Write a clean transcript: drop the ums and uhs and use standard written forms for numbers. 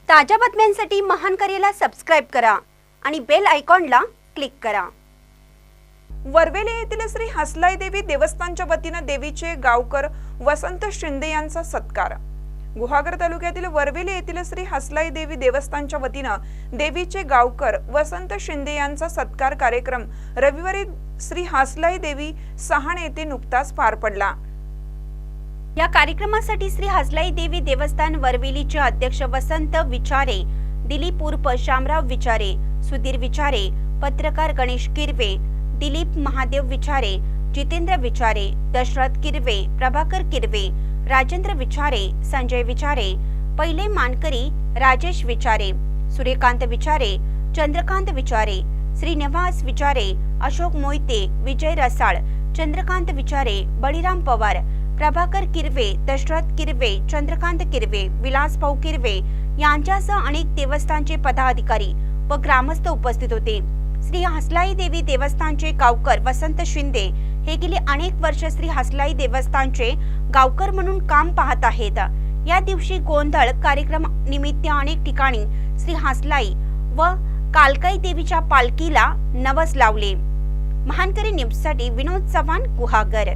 ताज्या बातम्यांसाठी महानकरेला सबस्क्राइब करा आणि बेल आयकॉनला क्लिक करा। वरवेले येथील श्री हसलाई देवी देवस्थानच्या वतीने देवीचे गावकर वसंत शिंदे यांचा सत्कार। गुहागर तालुक्यातील वरवेले येथील श्री हसलाई देवी देवस्थानच्या वतीने देवीचे गावकर वसंत शिंदे यांचा सत्कार कार्यक्रम रविवारी श्री हसलाई देवी सहाण येथे नुकताच पार पडला। या कार्यक्रमासाठी श्री हसलाई देवी देवस्थान वरवेलीचे अध्यक्ष वसंत विचारे, दिलीप उर्फ शामराव विचारे, सुधीर विचारे, पत्रकार गणेश किरवे, दिलीप महादेव विचारे, जितेंद्र विचारे, दशरथ किरवे, प्रभाकर किरवे, राजेंद्र विचारे, संजय विचारे, पहिले मानकरी राजेश विचारे, सूर्यकांत विचारे, चंद्रकांत विचारे, श्रीनिवास विचारे, अशोक मोहिते, विजय रसाळ, चंद्रकांत विचारे, बळीराम पवार, प्रभाकर किरवे, दशरथ किरवे, चंद्रकांत किरवे, विलास भाऊ किरवे यांच्यासह अनेक देवस्थानचे पदाधिकारी व ग्रामस्थ उपस्थित होते। श्री हसलाई देवी देवस्थानचे गावकर वसंत शिंदे हे गेली अनेक वर्ष श्री हसलाई देवस्थानचे गावकर म्हणून काम पाहत आहेत। या दिवशी गोंधळ कार्यक्रम निमित्त अनेक ठिकाणी श्री हसलाई व कालकाई देवीच्या पालखीला नवस लावले। महानकरी न्यूजसाठी विनोद चव्हाण, गुहागर।